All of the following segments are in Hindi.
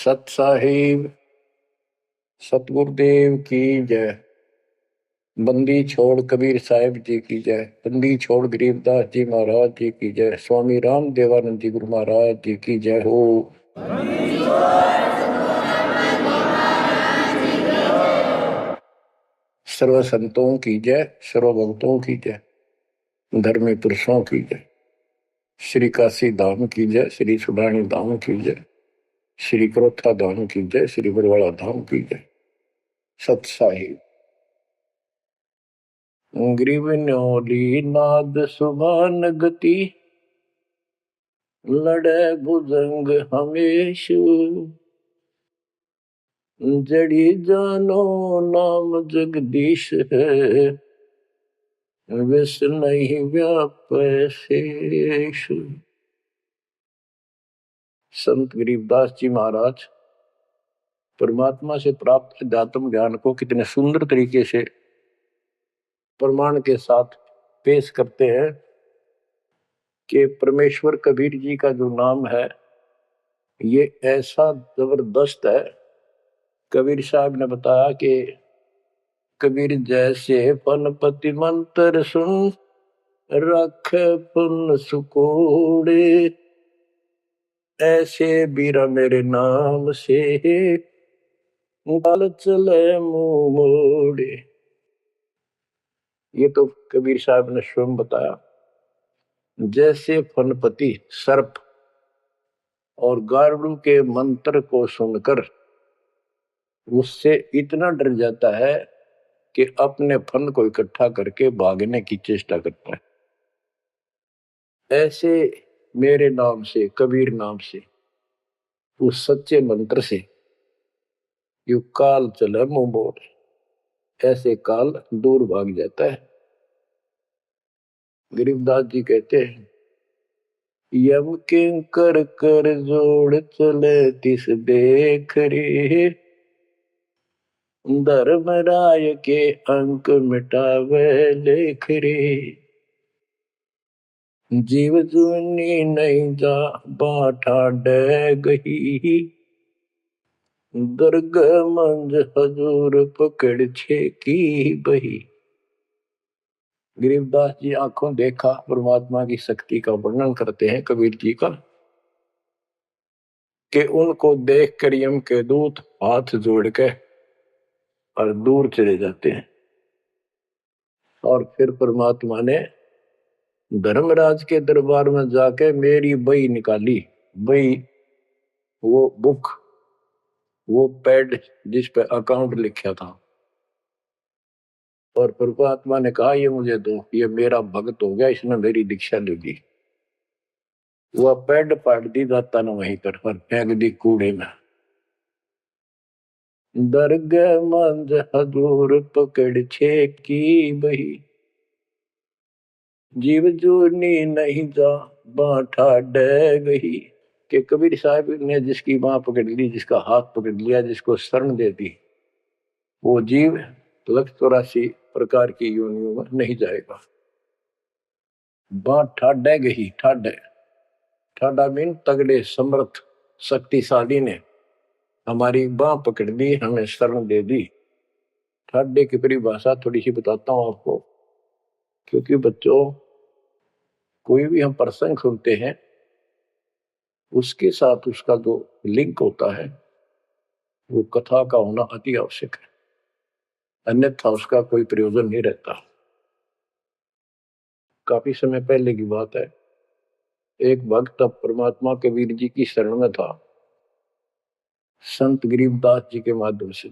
सत साहिब सतगुरुदेव की जय। बंदी छोड़ कबीर साहिब जी की जय। बंदी छोड़ गरीबदास जी महाराज जी की जय। स्वामी राम देवानंद जी गुरु महाराज जी की जय हो। सर्व संतों की जय, सर्व भक्तों की जय, धर्मी पुरुषों की जय। श्री काशी धाम की जय, श्री सुडानी धाम की जय, श्री क्रोथा धाम की जय, श्री बरवाड़ा धाम की जय। सत साहिब ग्रीव न्योली नाद सुभान गति, लड़े भुजंग हमेश, जड़ी जानो नाम जगदीश है, विष नहीं व्यापे शेष। संत गरीबदास जी महाराज परमात्मा से प्राप्त अध्यात्म ज्ञान को कितने सुंदर तरीके से प्रमाण के साथ पेश करते हैं कि परमेश्वर कबीर जी का जो नाम है ये ऐसा जबरदस्त है। कबीर साहब ने बताया कि कबीर जैसे फनपति मंत्र सुन, रख पुन सुकोड़े, ऐसे बीरा मेरे नाम से बाल चले मुंह मोड़े। ये तो कबीर साहब ने स्वयं बताया। जैसे फनपति सर्प और गारुड़ के मंत्र को सुनकर उससे इतना डर जाता है कि अपने फन को इकट्ठा करके भागने की चेष्टा करता है, ऐसे मेरे नाम से, कबीर नाम से, उस सच्चे मंत्र से यू काल चले मुंह मोड़, ऐसे काल दूर भाग जाता है। गरीबदास जी कहते हैं, यम किंकर कर जोड़ चले तिस देख रे, धर्मराय के अंक मिटावे लेख रे, जीव जूनी नहीं जा बाठा डे गही, दर्ग मंज हजूर पकड़ छे की बही। गरीबदास जी आंखों देखा परमात्मा की शक्ति का वर्णन करते हैं कबीर जी का, कि उनको देख कर यम के दूत हाथ जोड़ के और दूर चले जाते हैं। और फिर परमात्मा ने धर्मराज के दरबार में जाके मेरी बही निकाली। बही वो बुक, वो पैड जिस पे अकाउंट लिखा था, और परमात्मा ने कहा ये मुझे दो, ये मेरा भक्त हो गया, इसने मेरी दीक्षा ले ली। वह पैड पाट दी जाता न वहीं पर फेंक दी कूड़े में। दर्ग मंज हजूर पकड़ छे की बही, जीव जूनी नहीं जा बाठा डे गही। कि कबीर साहब ने जिसकी बाह पकड़ ली, जिसका हाथ पकड़ लिया, जिसको शरण दे दी, वो जीव 184 प्रकार की योनियों में नहीं जाएगा। बाह ठाडे गही, ठाडे ठाडा मीन तगड़े, समर्थ, शक्तिशाली ने हमारी बाह पकड़ ली, हमें शरण दे दी। ठाडे की परिभाषा थोड़ी सी बताता हूं आपको, क्योंकि बच्चों कोई भी हम प्रसंग सुनते हैं उसके साथ उसका जो लिंक होता है वो कथा का होना अति आवश्यक है, अन्यथा उसका कोई प्रयोजन नहीं रहता। काफी समय पहले की बात है, एक भक्त अब परमात्मा कबीर जी की शरण में था, संत गरीबदास जी के माध्यम से।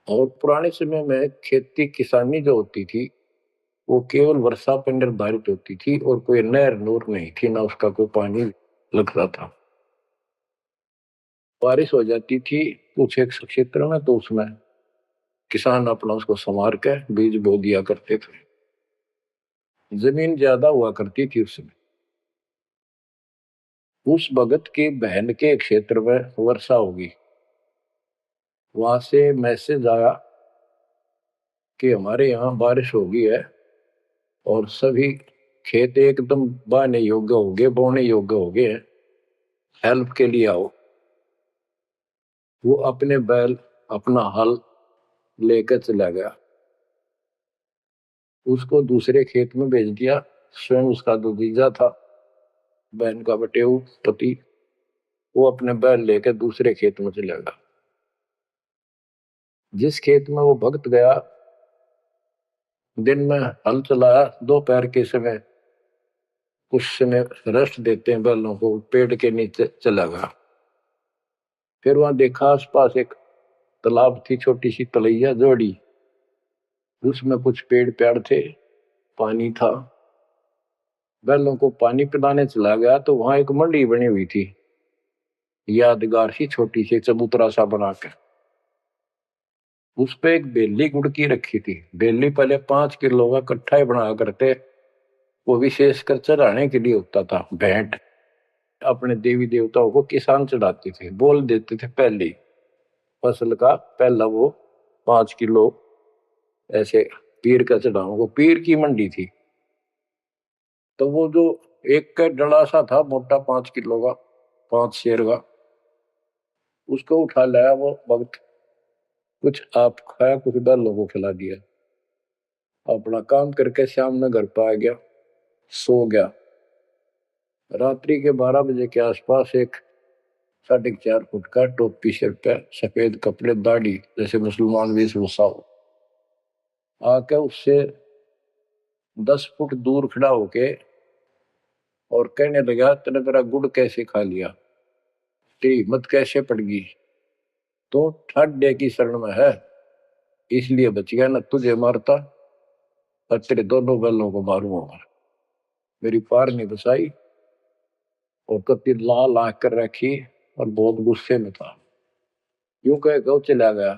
और पुराने समय में खेती किसानी जो होती थी वो केवल वर्षा पर निर्धारित होती थी, और कोई नहर नूर नहीं थी, ना उसका कोई पानी लगता था। बारिश हो जाती थी कुछ एक क्षेत्र में तो उसमें किसान अपना उसको संवार के बीज बो दिया करते थे। जमीन ज्यादा हुआ करती थी उसमें। उस भगत की बहन के क्षेत्र में वर्षा होगी, वहां से मैसेज आया कि हमारे यहाँ बारिश हो गई है और सभी खेत एकदम बाने योग्य हो गए, बोने योग्य हो गए हैं, हेल्प के लिए आओ। वो अपने बैल अपना हल लेकर चला गया, उसको दूसरे खेत में भेज दिया। स्वयं उसका जो जीजा था, बहन का बटेऊ पति, वो अपने बैल लेकर दूसरे खेत में चला गया। जिस खेत में वो भक्त गया, दिन में हल चलाया, दोपहर के समय कुछ समय रेस्ट देते हैं बैलों को, पेड़ के नीचे चला गया। फिर वहां देखा आसपास एक तालाब थी, छोटी सी तलैया जोड़ी, उसमें कुछ पेड़ पेड़ थे, पानी था। बैलों को पानी पिलाने चला गया तो वहां एक मंडी बनी हुई थी, यादगार सी छोटी सी चबूतरा सा बनाकर। उस पे एक बेली गुड़की रखी थी। बेली पहले 5 किलो का कट्ठा ही बना करते, वो विशेषकर चढ़ाने के लिए होता था, भेंट अपने देवी देवताओं को किसान चढ़ाते थे, बोल देते थे पहले ही फसल का पहला वो 5 किलो ऐसे पीर का चढ़ाओ। वो पीर की मंडी थी। तो वो जो एक का डला सा था मोटा 5 किलो का, 5 शेर का, उसको उठा लाया वो भक्त। कुछ आप खाया, कुछ बैलों को खिला दिया, अपना काम करके शाम में घर पर आ गया, सो गया। रात्रि के 12 बजे के आसपास एक 4.5 फुट का, टोपी सिर पे, सफेद कपड़े, दाढ़ी जैसे मुसलमान वेशभूषा हो, आके उससे 10 फुट दूर खड़ा होके और कहने लगा, तेने मेरा गुड़ कैसे खा लिया, तेरी हिम्मत कैसे पड़ गई, तो ठाड्डे की शरण में है इसलिए बच गया, न तुझे मारता और तेरे दोनों बैलों को मारूंगा। मेरी पार नहीं बसाई और कति लाल आंख कर रखी और बहुत गुस्से में था। यूं कह गौ चला गया।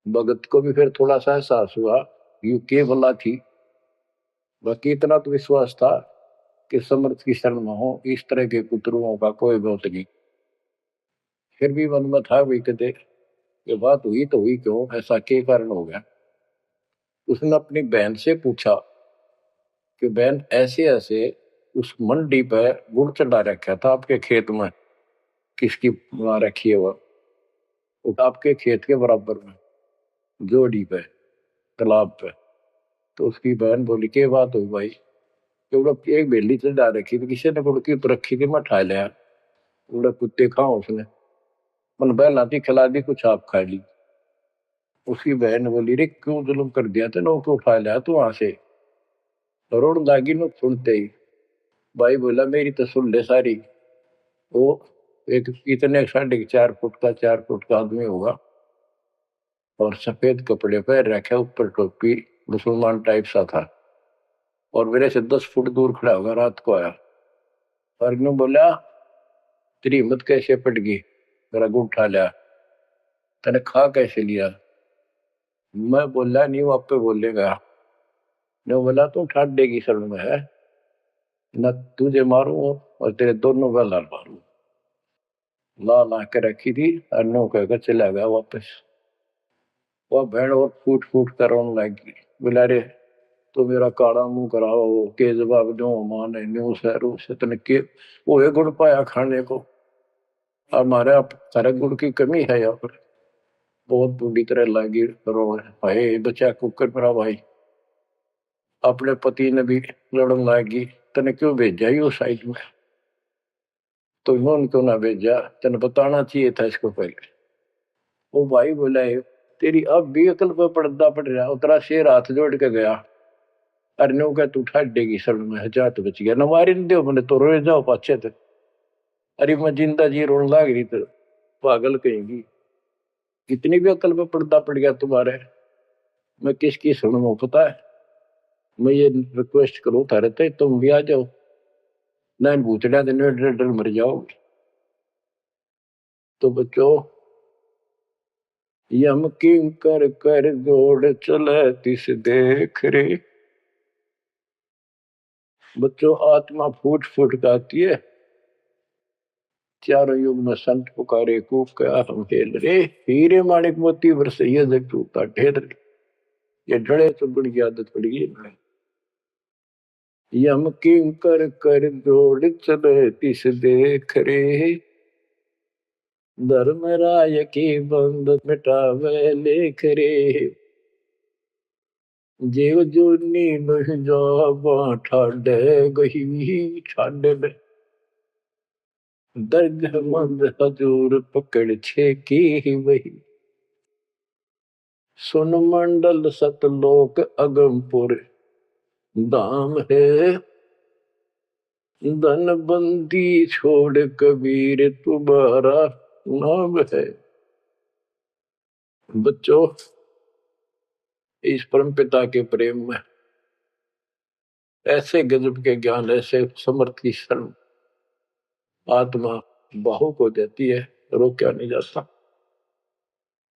भगत को भी फिर थोड़ा सा एहसास हुआ यू के बला थी, बाकी इतना तो विश्वास था कि समर्थ की शरण में हो, इस तरह के कुतरुओं का कोई बहुत नहीं। फिर भी मन में था वही कहते, ये बात हुई तो हुई क्यों, ऐसा क्या कारण हो गया। उसने अपनी बहन से पूछा कि बहन ऐसे ऐसे उस मंडी पे गुड़ चढ़ा रखा था आपके खेत में, किसकी वहां रखी है वो आपके खेत के बराबर में जोड़ी पे, तालाब पे। तो उसकी बहन बोली के बात हुई भाई, क्योंकि एक बेली चढ़ा रखी थी, किसी ने गुड़की तो रखी थी, मैं ठा लिया, उड़ा कुत्ते खाओ उसने, मन बहला थी खिला दी, कुछ आप खा ली। उसकी बहन ने बोली, रे क्यों जुल्म कर दिया तेने, को उठा लिया तू वहां से, रोड लागी न सुनते ही। भाई बोला मेरी तो सुन ले सारी। वो एक इतने 4.5 फुट का, 4 फुट का आदमी होगा और सफेद कपड़े पहन रखे, ऊपर टोपी, मुसलमान टाइप सा था, और मेरे से 10 फुट दूर खड़ा होगा। रात को आया और यूं बोला, तेरी हिम्मत कैसे पट गई, मेरा गुड़ उठा लिया, तने खा कैसे लिया। मैं बोला नहीं, वो आप पे बोलेगा। ने बोला तू ठाड्डे की शरण में है, न तुझे मारू और तेरे दोनों गल मारू। ला ला के रखी थी और नो कहकर चला गया वापस। वह भेड़ और फूट फूट कर रोने लगी, बोला रे तो मेरा काला मुंह कराओ के जवाब दो, माने न्यू शहरों से तने के वो एक गुड़ पाया खाने को। हमारे अब सारे गुड़ की कमी है यहाँ पर। बहुत बुरी तरह लगी रो, भाई बचा कुकर मेरा भाई। अपने पति ने भी लड़न लगी, तने क्यों भेजा ही उस साइड में, तो इन्होंने क्यों ना भेजा, तेने बताना चाहिए था इसको पहले। वो भाई बोला है, तेरी अब भी अकल पे पर्दा पड़ रहा, उतरा शेर हाथ जोड़ के गया, अरे नो क्या तू ठाडेगी शरण में है, जा तो बच गया, न मारी न दो मैंने तो रोए जाओ पाछे थे। अरे मैं जिंदा जी रोने लाग रही तो पागल कहेंगी, कितनी भी अकल पे पर्दा पड़ गया तुम्हारे, मैं किसकी शरण में पता है। मैं ये रिक्वेस्ट करूं थारे ते, तुम भी आ जाओ, ना इन भूतड़िया दिन डर डर मर जाओगे। तो बच्चों, यम किंकर कर जोड़ चले तिस देख रे। बच्चों आत्मा फूट फूट गाती है, चारों युग में संत पुकारे कूक क्या हम खेल रे, हीरे माणिक मोती बरसैया जग टूटा ढेर रे। ये डड़े चुगण की आदत पड़ गई इनमें। यम किंकर कर जोड़ चले तिस देख रे। धर्म राय की बंद मिटावे लेख रे, जेव जोनी नहीं जा ठाडे गही ठाडे में दर्ग मंद हजूर पकड़ छे की वही, सुन मंडल सतलोक अगमपुर धाम है, धन बंदी छोड़ कबीर तुम्हारा नाम है। बच्चों, इस परम पिता के प्रेम में ऐसे गजब के ज्ञान, ऐसे समर्थ की शरण आत्मा बाहुक हो जाती है, रोका नहीं जा सकता।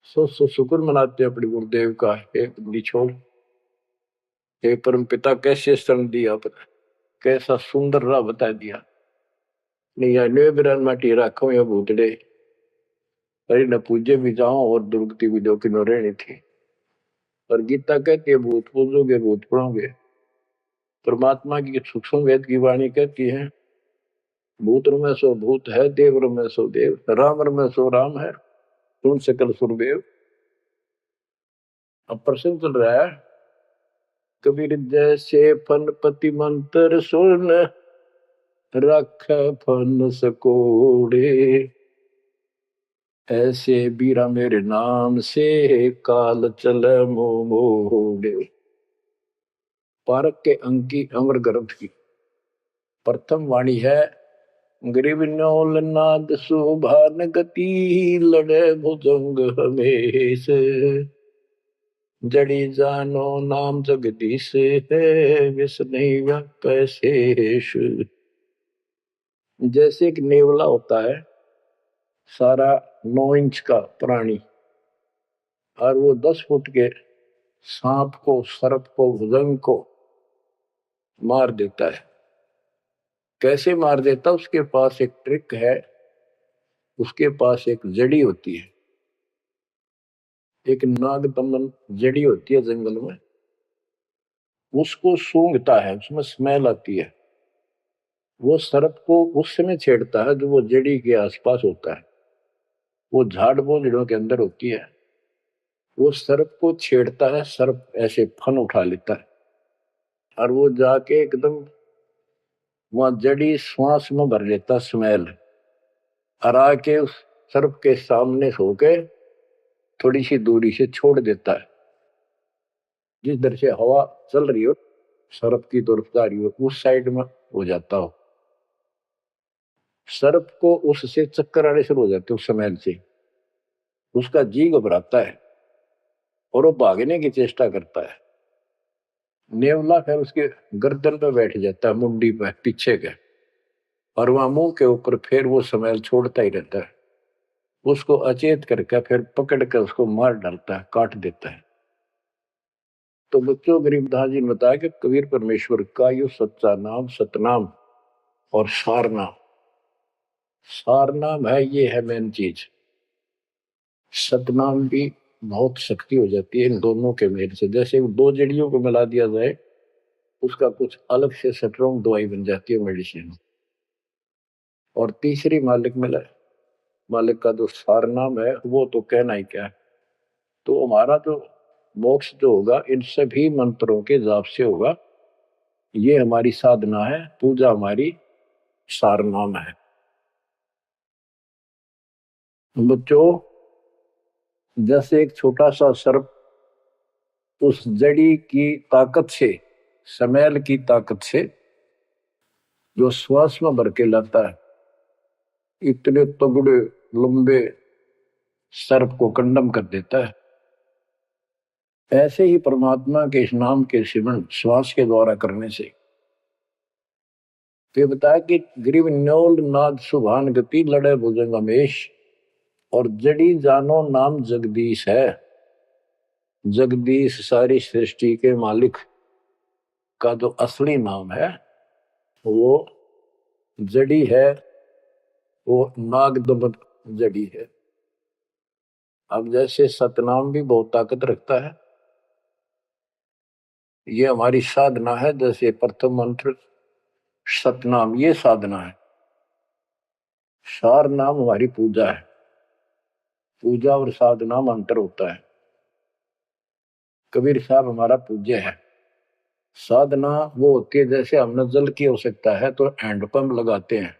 सो शुक्र मनाते अपने गुरुदेव का, एक निछोड़ हे परम पिता कैसे शरण दिया, कैसा सुंदर राह बता दिया। नहीं या बिरान माटी राखो या भूतड़े, अरे न पूजे भी जाओ और दुर्गति भी जो कि न रहनी थी। और गीता कहती है भूत पूजोगे भूत पढ़ोगे। परमात्मा की सूक्ष्म वेद की वाणी कहती है भूत में सो भूत है, देव में सो देव, राम में सो राम है, सुन सकल सुरदेव। अब प्रश्न चल रहा है, कबीर जैसे फनपति मंत्र सुन रख फन सकोड़े, ऐसे बीरा मेरे नाम से काल चल मोड़े। पारक के अंकी अमर ग्रंथ की प्रथम वाणी है, गरीब नौल नाद सुभान गति, लड़े भुजंग हमेश, जड़ी जानो नाम जगदीश है, विष नहीं व्यापै शेष। जैसे एक नेवला होता है सारा 9 इंच का प्राणी, और वो 10 फुट के सांप को, सर्प को, भुजंग को मार देता है। कैसे मार देता, उसके पास एक ट्रिक है, उसके पास एक जड़ी होती है, एक नागदमन जड़ी होती है जंगल में, उसको सूंघता है, उसमें स्मेल आती है। वो सर्प को उस समय छेड़ता है जो वो जड़ी के आसपास होता है, वो झाड़ बोझड़ों के अंदर होती है। वो सर्प को छेड़ता है, सर्प ऐसे फन उठा लेता है और वो जाके एकदम वहां जड़ी श्वास में भर लेता स्मेल, और आके उस सर्प के सामने सो के थोड़ी सी दूरी से छोड़ देता है। जिस दर से हवा चल रही हो सर्प की तरफ जा रही हो, उस साइड में हो जाता हो। सर्प को उससे चक्कर आने शुरू हो जाते उस स्मेल से, उसका जी घबराता है और वो भागने की चेष्टा करता है। नेवला फिर उसके गर्दन पे बैठ जाता है, मुंडी पे पीछे के, और वहां मुंह के ऊपर फिर वो स्मेल छोड़ता ही रहता है। उसको अचेत करके फिर पकड़ कर उसको मार डालता है, काट देता है। तो बच्चों, गरीबदास जी ने बताया कि कबीर परमेश्वर का यो सच्चा नाम सतनाम और सारनाम। सारनाम है, ये है मेन चीज। सतनाम भी बहुत शक्ति हो जाती है इन दोनों के मेल से। जैसे 2 जड़ियों को मिला दिया जाए, उसका कुछ अलग से स्ट्रॉन्ग दवाई बन जाती है, मेडिसिन। और तीसरी मालिक मिला, मालिक का जो सारनाम है वो तो कहना ही क्या है। तो हमारा जो मोक्ष जो होगा इन सभी मंत्रों के जाप से होगा। ये हमारी साधना है, पूजा हमारी सारनाम है। बच्चों, जैसे एक छोटा सा सर्प उस जड़ी की ताकत से, स्मेल की ताकत से जो श्वास में भर के लाता है, इतने तगड़े लंबे सर्प को कंडम कर देता है, ऐसे ही परमात्मा के इस नाम के सिमरन श्वास के द्वारा करने से। तो बताया कि ग्रीव न्योल नाद सुभान गति, लड़े भुजंग हमेश, और जड़ी जानो नाम जगदीश है। जगदीश सारी सृष्टि के मालिक का जो असली नाम है वो जड़ी है, वो नागदमन जड़ी है। अब जैसे सतनाम भी बहुत ताकत रखता है, ये हमारी साधना है। जैसे प्रथम मंत्र सतनाम, ये साधना है। सार नाम हमारी पूजा है। पूजा और साधना में अंतर होता है। कबीर साहब हमारा पूज्य है। साधना वो होती है जैसे हमने जल की आवश्यकता है तो हैंडपंप लगाते हैं।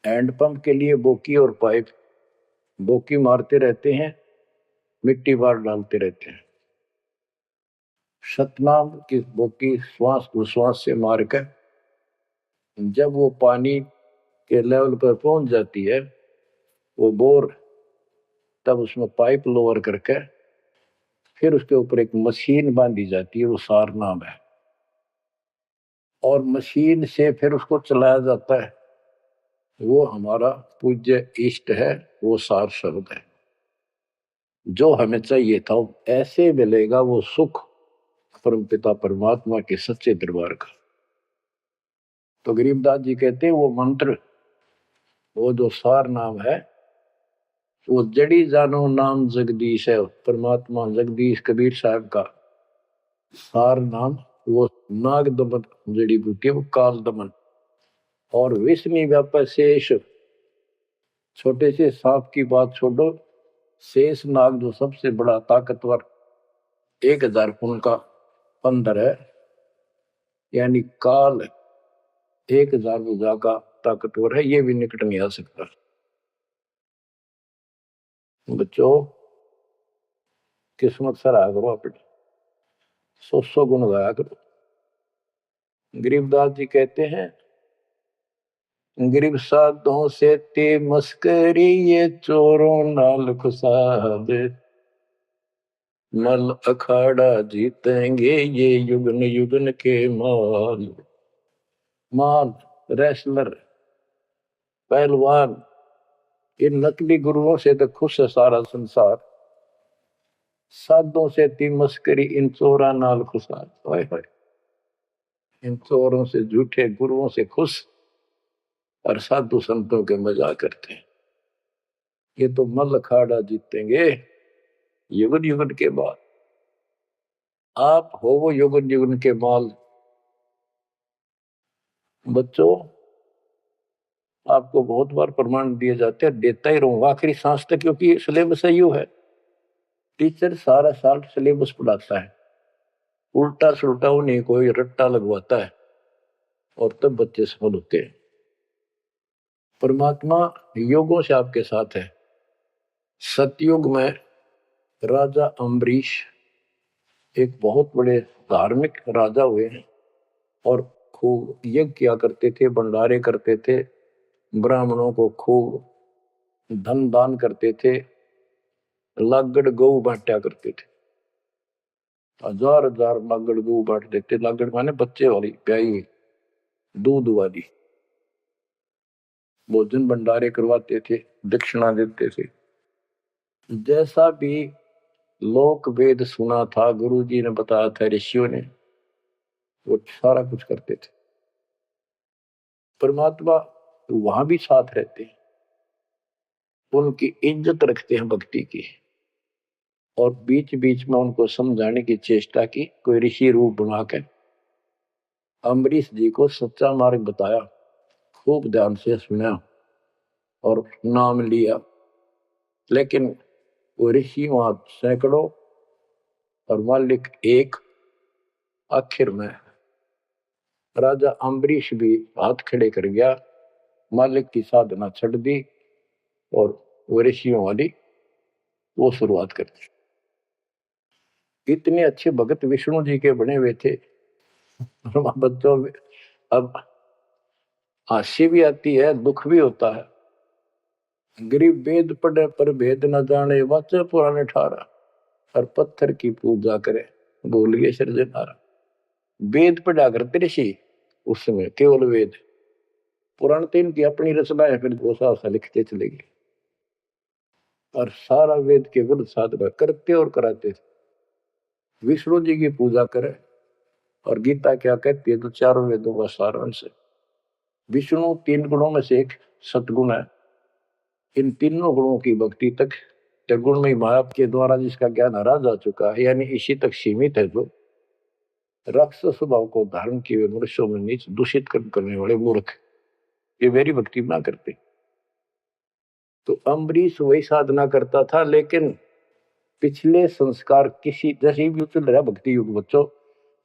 हैंडपंप के लिए बोकी और पाइप, बोकी मारते रहते हैं, मिट्टी बाहर डालते रहते हैं। सतनाम की बोकी श्वास उश्वास से मारकर जब वो पानी के लेवल पर पहुंच जाती है, वो बोर, तब उसमें पाइप लोअर करके फिर उसके ऊपर एक मशीन बांधी जाती है, वो सार नाम है, और मशीन से फिर उसको चलाया जाता है। वो हमारा पूज्य इष्ट है, वो सार शब्द है। जो हमें चाहिए था ऐसे मिलेगा वो सुख परमपिता परमात्मा के सच्चे दरबार का। तो गरीबदास जी कहते हैं वो मंत्र, वो जो सार नाम है, वो जड़ी जानो नाम जगदीश है। परमात्मा जगदीश कबीर साहब का सार नाम वो नाग दमन जड़ी बूटी, वो काल दमन। और विष्णु व्यापक शेष, छोटे से सांप की बात छोड़ो, शेष नाग जो सबसे बड़ा ताकतवर 1000 फुट का पंदर है, यानी काल 1000 भुजा का ताकतवर है, ये भी निकट नहीं आ सकता। बच्चों किस्मत सराहा करो अपनी, 100 गुण गाया करो। गरीबदास जी कहते हैं, गरीब साधों से ते मस्करी, ये चोरों नाल खुसाद, मल अखाड़ा जीतेंगे ये युगन युगन के माल। माल, रेसलर, पहलवान, इन नकली गुरुओं से तो खुश है सारा संसार, साधों से ती मस्करी, इन चोरा नाल खुसाद। हाय हाय, इन चोरों से, झूठे गुरुओं से खुश और साधु संतों के मजाक करते हैं। ये तो मल अखाड़ा जीतेंगे युगन युगन के बाद। आप हो वो युगन युगन के माल। बच्चों आपको बहुत बार प्रमाण दिए जाते हैं, देता ही रहूंगा आखिरी सांस तक, क्योंकि सिलेबस यू है। टीचर सारा साल सिलेबस पढ़ाता है, उल्टा सुल्टा उन्हें कोई रट्टा लगवाता है, और तब बच्चे सफल होते हैं। परमात्मा योगों से आपके साथ है। सतयुग में राजा अम्बरीश एक बहुत बड़े धार्मिक राजा हुए हैं, और खूब यज्ञ किया करते थे, भंडारे करते थे, ब्राह्मणों को खूब धन दान करते थे, लागड़ गऊ बांटा करते थे। 1000 लागड़ गऊ बांट देते। लागड़ माने बच्चे वाली, प्याई, दूध वाली। भोजन भंडारे करवाते थे, दक्षिणा देते थे। जैसा भी लोक वेद सुना था, गुरु जी ने बताया था, ऋषियों ने, वो सारा कुछ करते थे। परमात्मा वहां भी साथ रहते हैं, उनकी इज्जत रखते हैं भक्ति की, और बीच बीच में उनको समझाने की चेष्टा की, कोई ऋषि रूप बनाकर अम्बरीश जी को सच्चा मार्ग बताया, खूब ध्यान से सुना और नाम लिया। लेकिन वो ऋषि वहां सैकड़ों और मालिक एक। आखिर में राजा अम्बरीश भी हाथ खड़े कर गया, मालिक की साधना छड़ दी, और वो ऋषियों वाली वो शुरुआत कर दी। इतने अच्छे भगत विष्णु जी के बने हुए थे। बच्चों में अब हंसी भी आती है, दुख भी होता है। गरीब वेद पढ़े पर भेद न जाने, वाचे पुराने ठारा, और पत्थर की पूजा करे भूल गए सृजनहारा। वेद पढ़ा करते ऋषि उस समय, केवल वेद, पुराण तो इनकी अपनी रचना है, फिर वो लिखते चले गए, और सारा वेद के विरुद्ध साधना करते और कराते थे। विष्णु जी की पूजा करे, और गीता क्या कहती है, तो चारों वेदों का सारांश है। विष्णु 3 गुणों में से एक सतगुण है। इन तीनों गुणों की भक्ति तक त्रिगुण में माया के द्वारा जिसका ज्ञान हरा जा चुका है, यानी इसी तक सीमित है, जो राक्षस स्वभाव को धारण किए हुए मनुष्यों में नीच दूषित कर्म करने वाले मूर्ख, ये मेरी भक्ति ना करते। तो अम्बरीश वही साधना करता था, लेकिन पिछले संस्कार किसी जैसे भी चल रहा भक्ति युग बच्चों,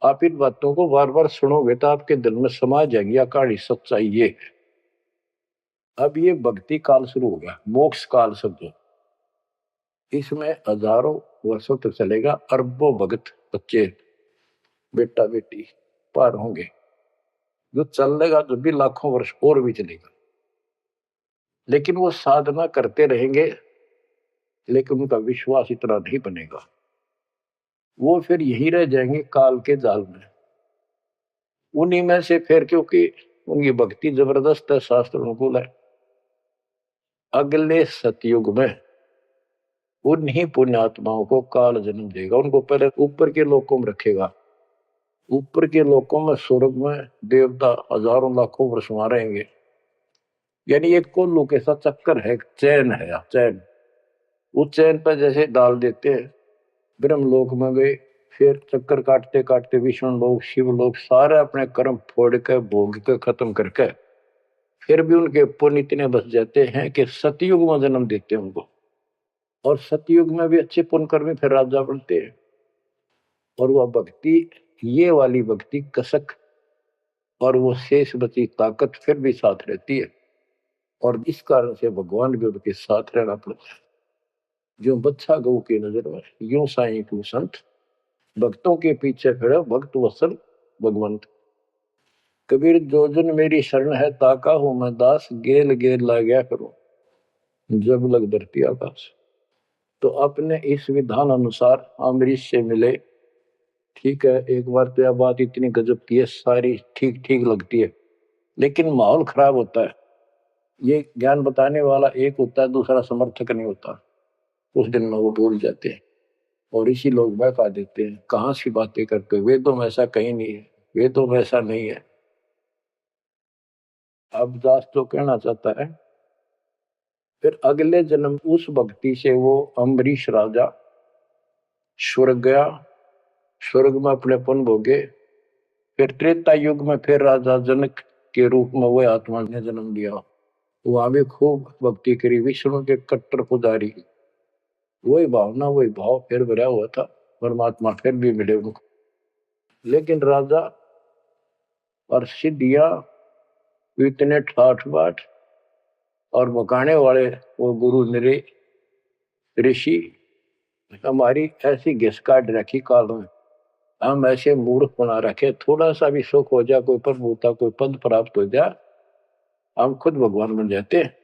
आप इन बातों को बार बार सुनोगे तो आपके दिल में समा जाएगी यह कहानी सच्चाई ये है। अब ये भक्ति काल शुरू हो गया, मोक्ष काल समझो। इसमें हजारों वर्षों तक चलेगा, अरबों भगत बच्चे बेटा बेटी पार होंगे, जो चलेगा जो भी लाखों वर्ष और भी चलेगा। लेकिन वो साधना करते रहेंगे, लेकिन उनका विश्वास इतना नहीं बनेगा, वो फिर यही रह जाएंगे काल के जाल में। उन्हीं में से फिर, क्योंकि उनकी भक्ति जबरदस्त है, शास्त्र अनुकूल है, अगले सतयुग में उन्हीं पुण्यात्माओं को काल जन्म देगा। उनको पहले ऊपर के लोकों में रखेगा, ऊपर के लोकों में स्वर्ग में देवता हजारों लाखों वर्ष वहां रहेंगे। यानी एक कोल्लू के साथ चक्कर है, चैन है, चैन। उस चैन पर जैसे डाल देते हैं, ब्रह्मलोक में गए, फिर चक्कर काटते काटते विष्णु लोक शिव लोक सारे अपने कर्म फोड़ के भोग के खत्म करके फिर भी उनके पुण्य इतने बच जाते हैं कि सतयुग में जन्म देते हैं उनको। और सतयुग में भी अच्छे पुण्य कर्मी फिर राजा बनते हैं। और वह भक्ति, ये वाली भक्ति कसक और वो शेष बची ताकत फिर भी साथ रहती है। और इस कारण से भगवान भी उनके साथ रहना पड़ता है। जो बच्चा गौ की नजर में, यूं साईं को संत भक्तों के पीछे फिरे भक्त वत्सल भगवंत। कबीर जो जन मेरी शरण है ताका हूं मैं दास, गेल गेल ला गया करूं जब लग धरती आकाश। तो अपने इस विधान अनुसार अमरीश से मिले। ठीक है, एक बार तो यह बात इतनी गजब की है, सारी ठीक ठीक लगती है, लेकिन माहौल खराब होता है। ये ज्ञान बताने वाला एक होता है, दूसरा समर्थक नहीं होता। उस दिन में वो भूल जाते हैं और इसी लोग बहका देते हैं, कहाँ सी बातें करते हो, वेदों में ऐसा कहीं नहीं है, वेदों में ऐसा नहीं है। अब दास तो कहना चाहता है, फिर अगले जन्म उस भक्ति से वो अम्बरीश राजा स्वर्ग गया, स्वर्ग में अपने पुण्य भोगे। फिर त्रेता युग में फिर राजा जनक के रूप में वह आत्मा ने जन्म लिया। वहां भी खूब भक्ति करी, विष्णु के कट्टर पुजारी। वही भावना वही भाव फिर भरा हुआ था, परमात्मा फिर भी मिले उनको। लेकिन राजा और सिद्धियां इतने ठाठ बाट और मकाने वाले वो गुरु निरे ऋषि हमारी ऐसी घिस काट रखी काल में, हम ऐसे मूर्ख बना रखे, थोड़ा सा भी सुख हो जाए, कोई प्रभुता कोई पद प्राप्त हो जाए, हम खुद भगवान बन जाते हैं।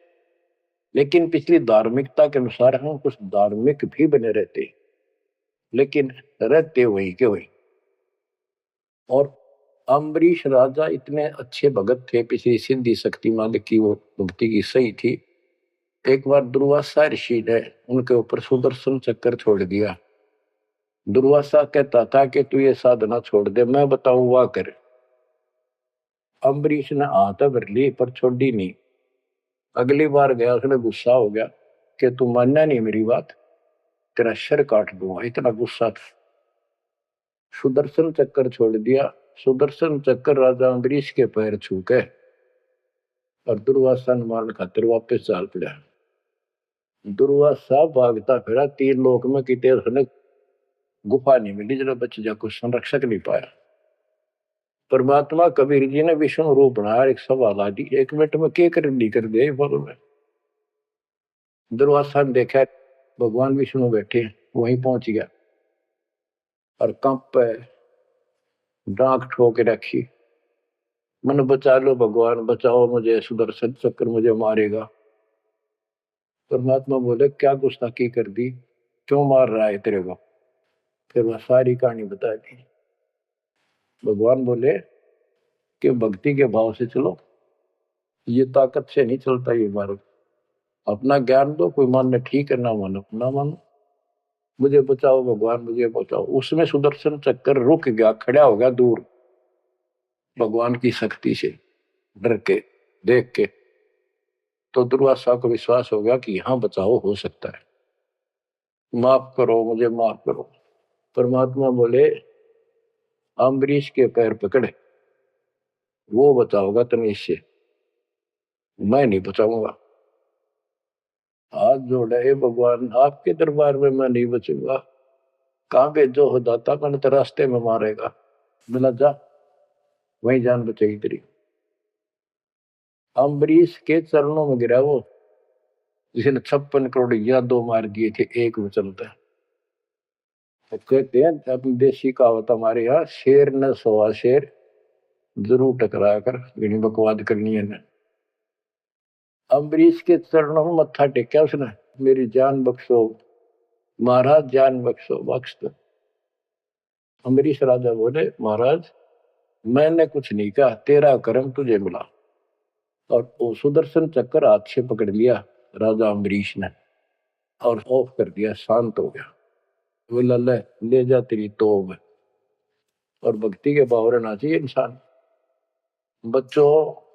लेकिन पिछली धार्मिकता के अनुसार हम कुछ धार्मिक भी बने रहते, लेकिन रहते वही के वही। और अम्बरीश राजा इतने अच्छे भगत थे, पिछली सिद्धि शक्ति मालिक की वो भक्ति की सही थी। एक बार दुर्वासा ऋषि ने उनके ऊपर सुदर्शन चक्कर छोड़ दिया। दुर्वासा कहता था कि तू ये साधना छोड़ दे, मैं बताऊं वाह कर। अम्बरीश ने हाथ भर ली पर छोड़ी नहीं। अगली बार गया, उसने गुस्सा हो गया कि तू मानना नहीं मेरी बात, तेरा सिर काट दूंगा, इतना गुस्सा था। सुदर्शन चक्कर छोड़ दिया। सुदर्शन चक्कर राजा अम्बरीश के पैर छू के और दुर्वासा ने मारने खातिर वापस चाल पड़ा। दुर्वासा भागता फिरा तीन लोक में, कितने उसने गुफा नहीं मिली जरा बच जा, कुछ संरक्षक नहीं पाया। परमात्मा कबीर जी ने विष्णु रूप बनाया, एक सभा ला दी, 1 मिनट में के कर दी कर दे बोलो में। दुर्वासा ने देखा भगवान विष्णु बैठे, वहीं पहुंच गया और कंप पे डांक ठोक रखी, मन बचा लो भगवान, बचाओ मुझे, सुदर्शन चक्कर मुझे मारेगा। परमात्मा बोले क्या गुस्ताखी कर दी, क्यों मार रहा है तेरे को। फिर वह सारी कहानी बता दी। भगवान बोले कि भक्ति के भाव से चलो, ये ताकत से नहीं चलता ये मार्ग। अपना ज्ञान दो, कोई मानने ठीक है, ना मानो ना मानो, मुझे बचाओ भगवान, मुझे बचाओ। उसमें सुदर्शन चक्कर रुक गया, खड़ा हो गया दूर, भगवान की शक्ति से डर के देख के। तो दुर्वासा को विश्वास हो गया कि यहाँ बचाओ हो सकता है, माफ करो मुझे, माफ करो। परमात्मा बोले अम्बरीश के पैर पकड़े, वो बचाओगा तुम्हें, इससे मैं नहीं बचाऊंगा। हाथ जोड़े, हे भगवान आपके दरबार में मैं नहीं बचूंगा, कहाँ भेजो हो दाता, मैंने तो रास्ते में मारेगा। मिला जा, वही जान बचेगी तेरी। अम्बरीश के चरणों में गिरा वो, जिसने 56 करोड़ यादव मार दिए थे एक में चलता है। तो कहते हैं अपनी देसी कहावत हमारे यहाँ, शेर न सोआ शेर, जरूर टकरा कर घनी बकवाद करनी है ना। अम्बरीश के चरणों में मत्था टेका उसने, मेरी जान बख्शो महाराज, जान बख्शो, बख्श दो। अम्बरीश राजा बोले, महाराज मैंने कुछ नहीं कहा, तेरा कर्म तुझे मिला। और वो सुदर्शन चक्कर हाथ से पकड़ लिया राजा अम्बरीश ने, और ऑफ कर दिया, शांत हो गया। बोला ले जा तेरी तोब। और भक्ति के भाव रहना चाहिए इंसान। बच्चों,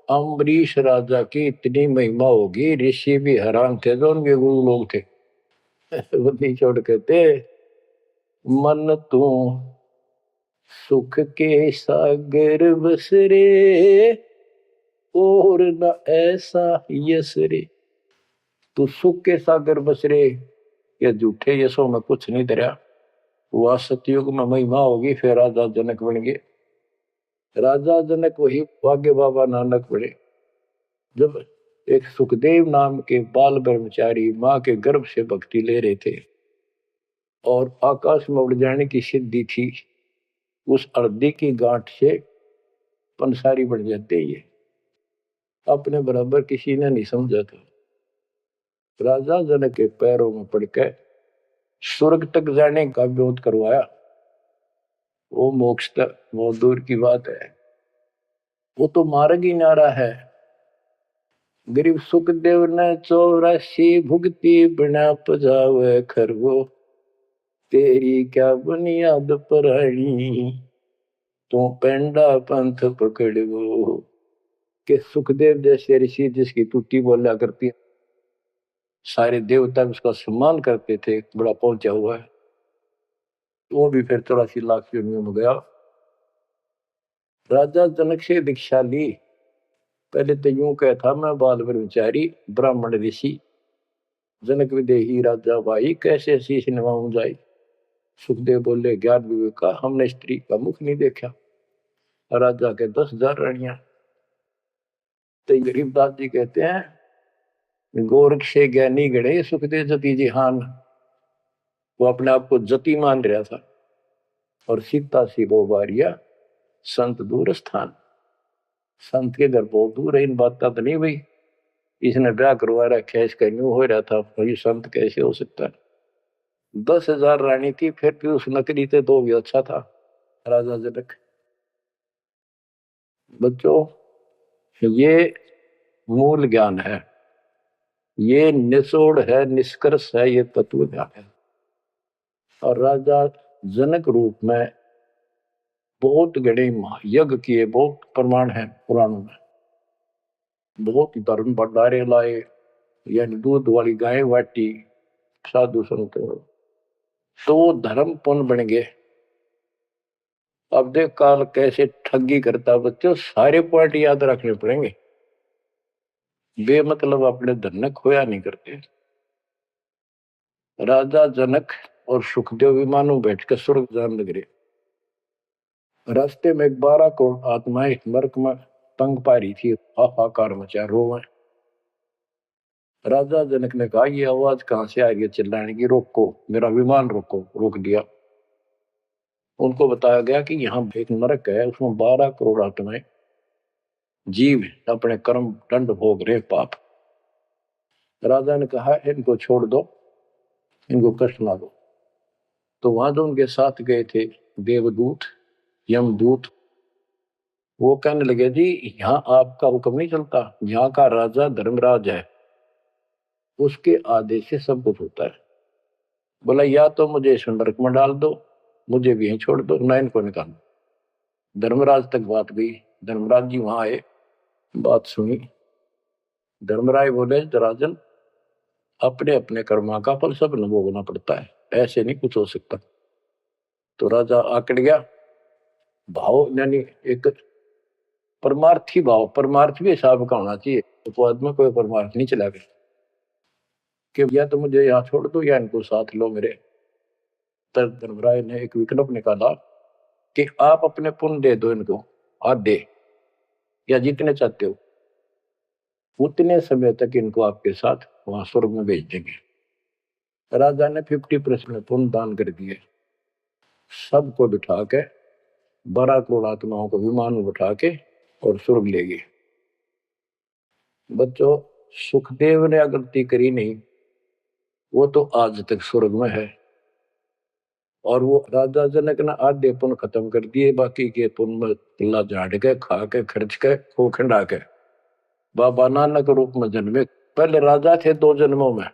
अम्बरीश राजा की इतनी महिमा होगी, ऋषि भी हैरान थे जो उनके गुरु लोग थे। वो नहीं छोड़ कहते, मन तू सुख के सागर बस रे, और न ऐसा यस रे। तू सुख के सागर बस रे, ये झूठे यशों में कुछ नहीं धरा। वह सतयुग में महिमा होगी, फिर राजा जनक बन गए। राजा जनक वही भाग्य बाबा नानक बने। जब एक सुखदेव नाम के बाल ब्रह्मचारी माँ के गर्भ से भक्ति ले रहे थे और आकाश में उड़ जाने की सिद्धि थी, उस अर्धी की गांठ से पंसारी बन जाते ये, अपने बराबर किसी ने नहीं समझा था। राजा जनक के पैरों में पड़कर स्वर्ग तक जाने का विरोध करवाया। वो मोक्ष तक बहुत दूर की बात है, वो तो मार्ग ही नारा है। गरीब सुखदेव ने 84 भुगती बिना पजावे खरगो, तेरी क्या बुनियाद परानी, तो पेंडा पंथ पकड़ो। के सुखदेव जैसे ऋषि जिसकी टूटी बोला करती, सारे देवता उसका सम्मान करते थे, बड़ा पहुंचा हुआ है। वो भी फिर 84 लाख योनियों में गया। राजा जनक से दीक्षा ली। पहले तो यूं कहता, मैं बाल ब्रह्मचारी ब्राह्मण ऋषि, जनक विदेही राजा भाई, कैसे शीश नवाऊं जाई। सुखदेव बोले, ज्ञान विवेक का हमने स्त्री का मुख नहीं देखा। राजा के 10,000 रानियां। तो गरीबदास जी कहते हैं, गोरख से ज्ञानी गणे सुखदेव जति जिहान। वो अपने आप को जति मान रहा था। और सीता सी वो बारिया संत दूर स्थान। संत के घर बहुत दूर है, इन बात का तो नहीं भाई इसने ब्याह करवा रखा है, इसका न्यू हो रहा था, भाई संत कैसे हो सकता है। 10,000 रानी थी, फिर भी उस नकली थे तो भी अच्छा था राजा जनक। बच्चों, ये मूल ज्ञान है, ये निचोड़ है, निष्कर्ष है, ये तत्व ज्ञान है। और राजा जनक रूप में बहुत गणे यज्ञ किए, बहुत प्रमाण है पुराणों में। बहुत धर्म भंडारे लाए, यानी दूध वाली गाय बाटी साधु संत, तो वो धर्म पुण्य बन गए। अब देख काल कैसे ठगी करता बच्चों, सारे पॉइंट याद रखने पड़ेंगे। बेमतलब अपने धन ने खोया नहीं करते। राजा जनक और सुखदेव विमानों बैठकर स्वर्ग जान लग रहे। रास्ते में 12 करोड़ आत्माएं नरक में तंग पा रही थी, हाहाकार मचा रोवे। राजा जनक ने कहा, ये आवाज कहां से आ रही है चिल्लाने की, रोको मेरा विमान रोको। रोक दिया। उनको बताया गया कि यहाँ एक नरक है, उसमें 12 करोड़ आत्माएं जीव अपने कर्म दंड भोग रहे, पाप। राजा ने कहा, इनको छोड़ दो, इनको कष्ट ना दो। तो वहां जो उनके साथ गए थे देवदूत, यमदूत, वो कहने लगे, जी यहाँ आपका हुक्म नहीं चलता, यहाँ का राजा धर्मराज है, उसके आदेश से सब कुछ होता है। बोला, या तो मुझे इस नरक में डाल दो, मुझे भी यहीं छोड़ दो, ना इनको निकाल। धर्मराज तक बात गई। धर्मराज जी वहां आए, बात सुनी। धर्मराय बोले, राजन अपने अपने कर्मा का फल सब न भोगना पड़ता है, ऐसे नहीं कुछ हो सकता। तो राजा आकड़ गया। भाव यानी एक परमार्थी भाव, परमार्थ भी हिसाब का होना चाहिए, उपवाद में कोई परमार्थ नहीं चला गया। कि या तो मुझे यहाँ छोड़ दो या इनको साथ लो मेरे। तब धर्मराय ने एक विकल्प निकाला कि आप अपने पुण्य दे दो इनको, आधे या जितने चाहते हो, उतने समय तक इनको आपके साथ वहां स्वर्ग में भेज देंगे। राजा ने 50% पुण्य दान कर दिए। सबको बिठा के 12 करोड़ आत्माओं को विमान में बिठा के और स्वर्ग ले गए। बच्चों, सुखदेव ने गलती करी नहीं, वो तो आज तक स्वर्ग में है। और वो राजा जनक ने आधे पुण्य खत्म कर दिए, बाकी के पुण्य में तिल्ला झाड़ के खा के खर्च के खोखंडा के बाबा नानक रूप में जन्मे। पहले राजा थे 2 जन्मों में,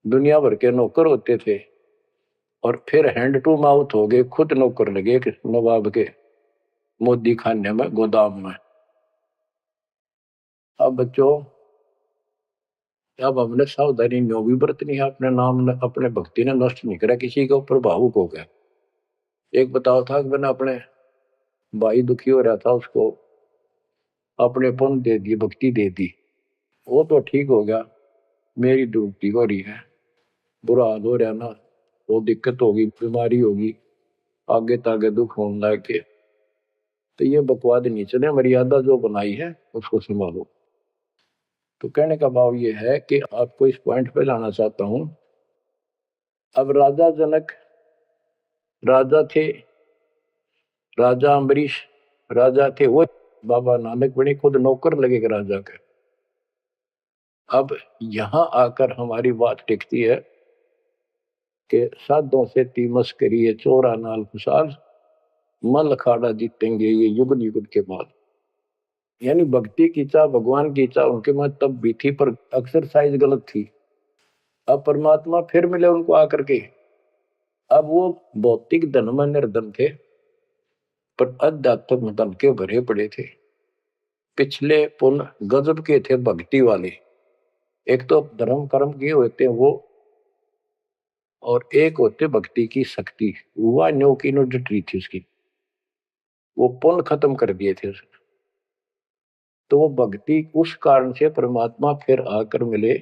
दुनिया भर के नौकर होते थे, और फिर हैंड टू माउथ हो गए, खुद नौकर लगे नवाब के मोदी खाने में, गोदाम में। अब बच्चों, अब हमने सावधानी न्यो भी बरतनी है, अपने नाम अपने भक्ति ने नष्ट नहीं करा, किसी के ऊपर भावुक हो गया। एक बताओ था कि मैंने अपने भाई दुखी हो रहा था, उसको अपने पुण्य दे दिए, भक्ति दे दी, वो तो ठीक हो गया। मेरी डूबती हो रही है, बुरा हाल हो रहा ना, वो दिक्कत होगी, बीमारी होगी, आगे तागे दुख होने लग के, तो ये बकवाद नहीं चले, मर्यादा जो बनाई है उसको संभालो। तो कहने का भाव ये है कि आपको इस पॉइंट पे लाना चाहता हूं। अब राजा जनक राजा थे, राजा अम्बरीश राजा थे, वो बाबा नानक बने खुद नौकर लगेगा राजा के। अब यहां आकर हमारी बात टिकती है कि साधों से तीमस करिए, चोरा नाल खुशाल, मल अखाड़ा जीतेंगे ये युग युग के बाद। यानी भक्ति की चाह, भगवान की चाह उनके में तब भी थी, पर एक्सरसाइज गलत थी। अब परमात्मा फिर मिले उनको आकर के। अब वो भौतिक धन में निर्धन थे, पर अध्यात्म धन के भरे पड़े थे। पिछले पुण्य गजब के थे, भक्ति वाले। एक तो धर्म कर्म किए होते हैं वो, और एक होते भक्ति की शक्ति। हुआ न्यो की नो डटी थी उसकी, वो पुण्य खत्म कर दिए थे उसने। तो वो भक्ति उस कारण से परमात्मा फिर आकर मिले।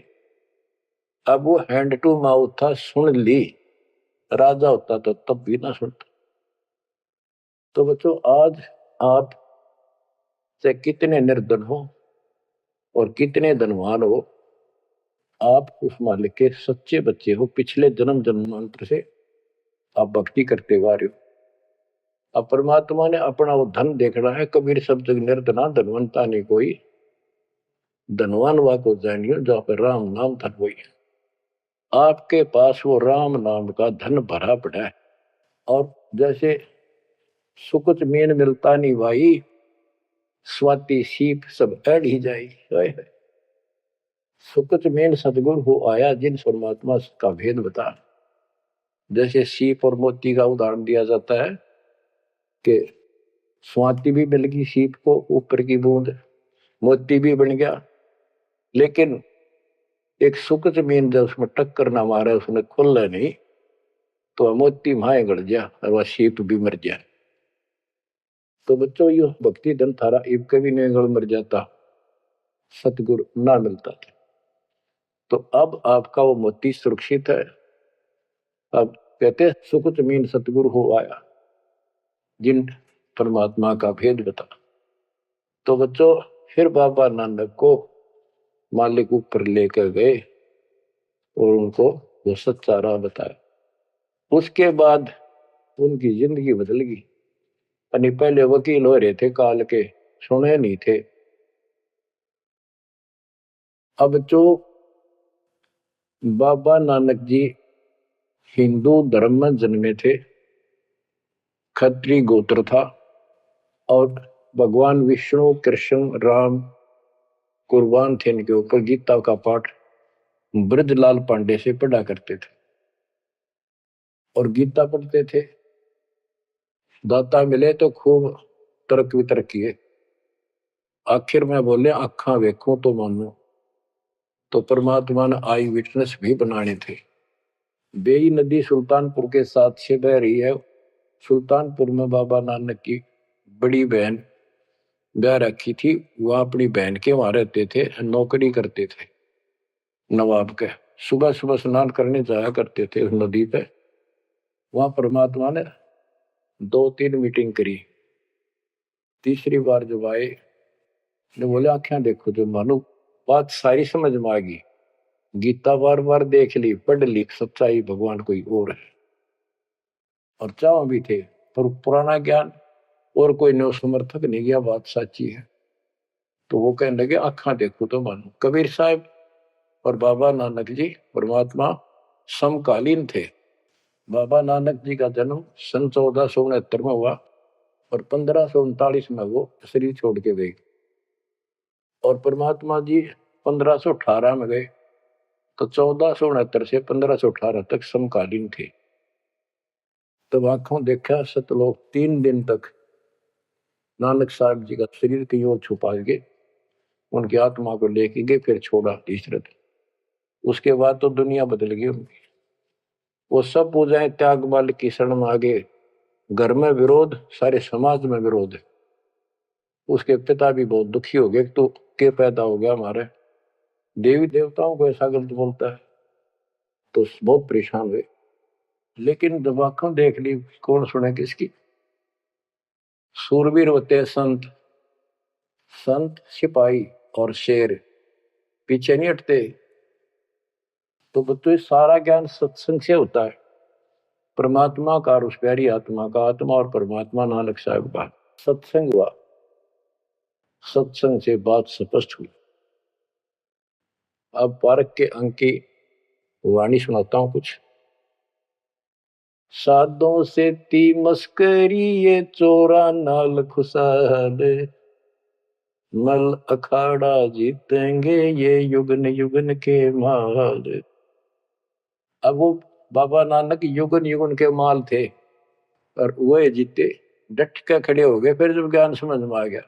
अब वो हैंड टू माउथ था, सुन ली। राजा होता तो तब भी ना सुनता। तो बच्चों, आज आप से कितने निर्धन हो और कितने धनवान हो, आप उस मालिक के सच्चे बच्चे हो। पिछले जन्म जन्मांतर से आप भक्ति करते हुए आ रहे हो। अब परमात्मा ने अपना वो धन देखना है। कबीर सब जग निर्धना, धनवंता नहीं कोई, धनवान वा को जानियो, जहाँ पर राम नाम धन वही। आपके पास वो राम नाम का धन भरा पड़ा है। और जैसे सुकुच मीन मिलता नहीं भाई, स्वाति सीप सब अड़ ही जाई। सुकुच मीन सदगुरु हो आया, जिन परमात्मा का भेद बता। जैसे सीप और मोती का उदाहरण दिया जाता है कि स्वाति भी मिल गई सीप को, ऊपर की बूंद, मोती भी बन गया। लेकिन एक सुकुच मीन जब उसमें टक्कर ना मारे, उसने खुल नहीं, तो मोती माए गड़ गया और वह सीप भी मर गया। तो बच्चों, ये भक्ति धन थारा इब कभी नहीं गड़ मर जाता, सतगुरु ना मिलता था। तो अब आपका वो मोती सुरक्षित है। अब कहते सुकुच मीन सतगुरु हो आया, जिन परमात्मा का भेद बता। तो बच्चों, फिर बाबा नानक को मालिक ऊपर लेकर गए और उनको वो सच्चा राह बताया। उसके बाद उनकी जिंदगी बदल गई। यानी पहले वकील हो रहे थे काल के, सुने नहीं थे। अब जो बाबा नानक जी हिंदू धर्म में जन्मे थे, खत्री गोत्र था, और भगवान विष्णु कृष्ण राम कुर्बान थे इनके ऊपर। गीता का पाठ ब्रजलाल पांडे से पढ़ा करते थे और गीता पढ़ते थे। दाता मिले तो खूब तर्क वितर्क किए। आखिर में बोले अखा वेखूं तो मानो। तो परमात्मा ने आई विटनेस भी बनाने थे। बेई नदी सुल्तानपुर के साथ से बह रही है। सुल्तानपुर में बाबा नानक की बड़ी बहन ब्याह रखी थी, वह अपनी बहन के वहां रहते थे, नौकरी करते थे नवाब के। सुबह सुबह स्नान करने जाया करते थे उस नदी पे। वहां परमात्मा ने 2-3 मीटिंग करी। तीसरी बार जब आए ने बोले आंखें देखो, जो मानो बात सारी समझ में आ गई। गीता बार बार देख ली, पढ़ ली, सच्चाई भगवान कोई और है। और चाव भी थे, पर पुराना ज्ञान और कोई नो समर्थक नहीं गया, बात सच्ची है। तो वो कहने लगे आंखा देखो तो मानो। कबीर साहब और बाबा नानक जी परमात्मा समकालीन थे। बाबा नानक जी का जन्म सन 1469 में हुआ और 1539 में वो शरीर छोड़ के गए। और परमात्मा जी 1518 में गए। तो 1469 से 1518 तक समकालीन थे। तब आंखों देखा सतलोक 3 दिन तक नानक साहब जी का शरीर कहीं और छुपा के उनकी आत्मा को लेके गए, फिर छोड़ा तीसरे। उसके बाद तो दुनिया बदल गई उनकी। वो सब पूजाएं त्याग माल की शरण में आ गए। घर में विरोध, सारे समाज में विरोध। उसके पिता भी बहुत दुखी हो गए, तो के पैदा हो गया हमारे, देवी देवताओं को ऐसा गलत बोलता है। तो बहुत परेशान हुए। लेकिन जब आंखों देख ली, कौन सुने किसकी। सूरवीर होते हैं संत, संत सिपाही और शेर पीछे नहीं हटते। तो बच्चों सारा ज्ञान सत्संग से होता है। परमात्मा का और उस प्यारी आत्मा का, आत्मा और परमात्मा नानक साहब का सत्संग हुआ। सत्संग से बात स्पष्ट हुई। अब पारक के अंक की वाणी सुनाता हूं कुछ। साधों से ती मस्करी ये चोरा नाल खुशाल, नल अखाड़ा जीतेंगे ये युगन युगन के माल। अब वो बाबा नानक युगन युगन के माल थे और वो जीते, डट के खड़े हो गए। फिर जब ज्ञान समझ में आ गया,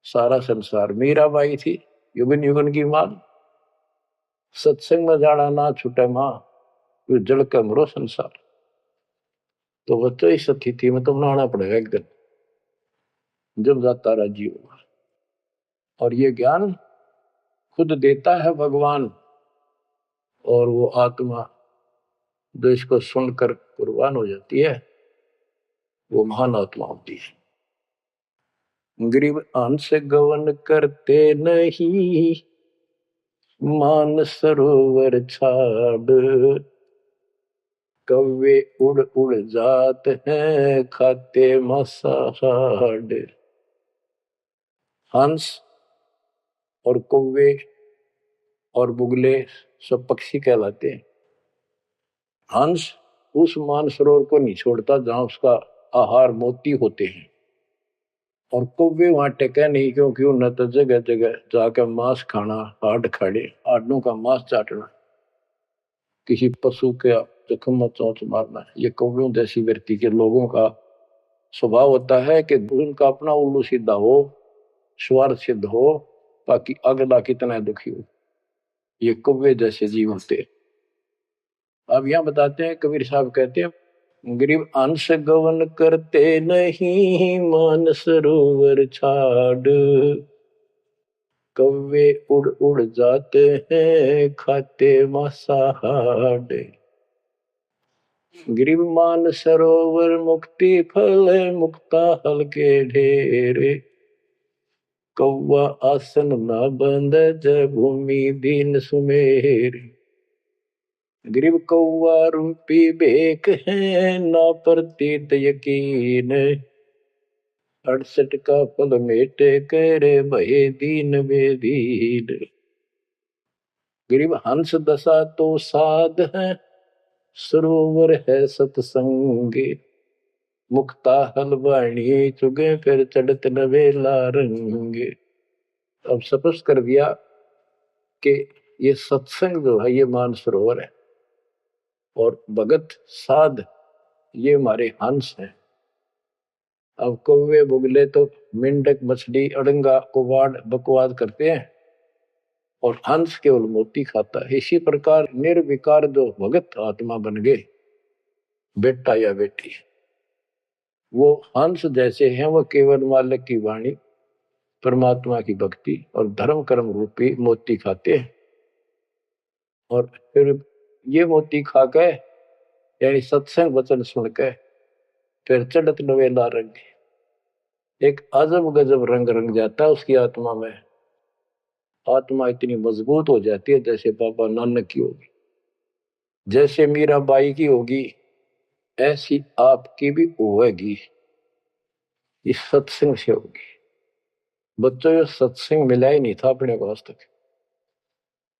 सारा संसार मीराबाई थी युगन युगन की माल। सत्संग में जाना ना छूटे मां, जल का मरो संसार। तो बच्चों इस स्थिति में तो बनाना पड़ेगा एक दिन, जब जाता राजी होगा। और ये ज्ञान खुद देता है भगवान, और वो आत्मा जो इसको सुनकर कुर्बान हो जाती है, वो महान आत्मा होती है। गरीब अंश गवन करते नहीं, मान सरोवर छाड़, कौवे उड़ उड़ जात हैं खाते मसाड़। हंस और कौवे और बुगले सब पक्षी कहलाते हैं। हंस उस मानसरोवर को नहीं छोड़ता जहां उसका आहार मोती होते हैं। और कौवे वहां टेके नहीं, क्योंकि उन्हें तो जगह जगह जाकर मांस खाना, हाड खाड़े, हाडों का मांस चाटना, किसी पशु के जख्म में चोंच मारना, ये कौवियों जैसी व्यक्ति के लोगों का स्वभाव होता है कि उनका अपना उल्लू सीधा हो, स्वार्थ सिद्ध हो, ताकि अगला कितना दुखी हो। ये कौवे जैसे जीव होते। अब यहां बताते हैं, कबीर साहब कहते हैं गरीब अंश गवन करते नहीं, मान सरोवर छाड़, कौवे उड़ उड़ जाते हैं खाते मांसाहाड़। गरीब मान सरोवर मुक्ति फल, मुक्ता हल के ढेरे, कौवा आसन न बंद जब भूमि दीन सुमेर। गरीब कौवा रूपी बेक है ना प्रतीत यकीन, 68 का फल मेटे करे भय दीन बेदीन। गरीब हंस दशा तो साध है, सरोवर है सतसंग, मुक्ता हलवाणी चुगे फिर चढ़त नवेला रंग। अब स्पष्ट कर दिया कि ये सत्संग जो है ये मानसरोवर है, और भगत साध ये हमारे हंस हैं। अब कौवे बुगले तो मेंढक मछली अड़ंगा कुवाड़ बकवाद करते हैं, और हंस केवल मोती खाता है। इसी प्रकार निर्विकार जो भगत आत्मा बन गए, बेटा या बेटी, वो हंस जैसे हैं। वो केवल मालिक की वाणी, परमात्मा की भक्ति और धर्म कर्म रूपी मोती खाते हैं। और फिर ये मोती खा के यानी सत्संग वचन सुन के फिर चढ़त नवेला रंग, एक अजब गजब रंग रंग जाता है उसकी आत्मा में। आत्मा इतनी मजबूत हो जाती है जैसे बाबा नानक की होगी, जैसे मीराबाई की होगी, ऐसी आपकी भी होगी, इस सत्संग से होगी। बच्चों ये सत्संग मिला ही नहीं था अपने को आज तक।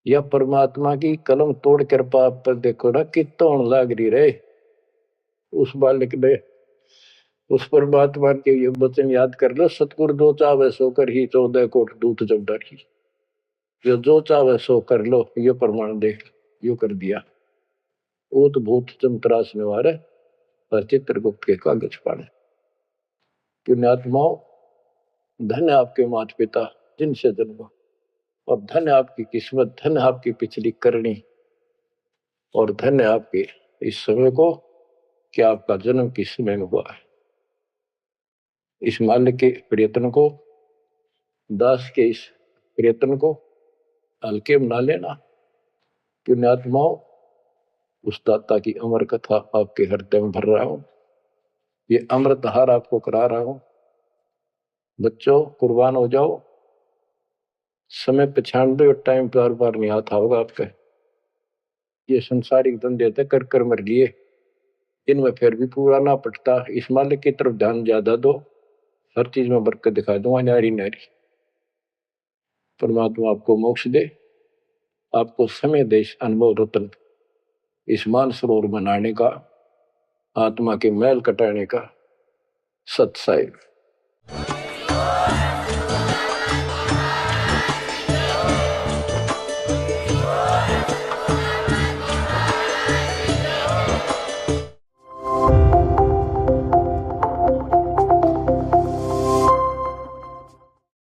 यह परमात्मा की कलम तोड़ कृपा आप पर देखो ना कितना लाग रही रहे उस बालक ने। उस परमात्मा के ये वचन याद कर लो, सतगुरु जो चावे सो कर ही 14 कोट दूत जब डरी। ये जो चावे सो कर लो, ये प्रमाण देख यो कर दिया। ऊत भूत चंत्रास निवारे और चित्रगुप्त के कागज पाड़े। पुण्यात्माओं, धन्य आपके माता पिता जिनसे जन्मा, और धन्य आपकी किस्मत, धन्य आपकी पिछली करनी, और धन्य आपके इस समय को कि आपका जन्म किस समय में हुआ है। इस माल्य के प्रयत्न को, दास के इस प्रयत्न को हल्के में ना लेना। पुण्यात्माओं, उस दाता की अमर कथा आपके हृदय में भर रहा हूं, ये अमृतहार आपको करा रहा हूं। बच्चों कुर्बान हो जाओ, समय पहचान दो, टाइम बार बार नहीं आता होगा आपका। ये संसारिक धंधे थे कर कर मर लिए, इनमें फिर भी पूरा ना पटता। इस मालिक की तरफ ध्यान ज्यादा दो, हर चीज में बरकत दिखा दूंगा, नारी नारी। परमात्मा आपको मोक्ष दे, आपको समय दे इस अनुभव रत्न, इस मानसरोवर बनाने का, आत्मा के मैल कटाने का। सत्साई।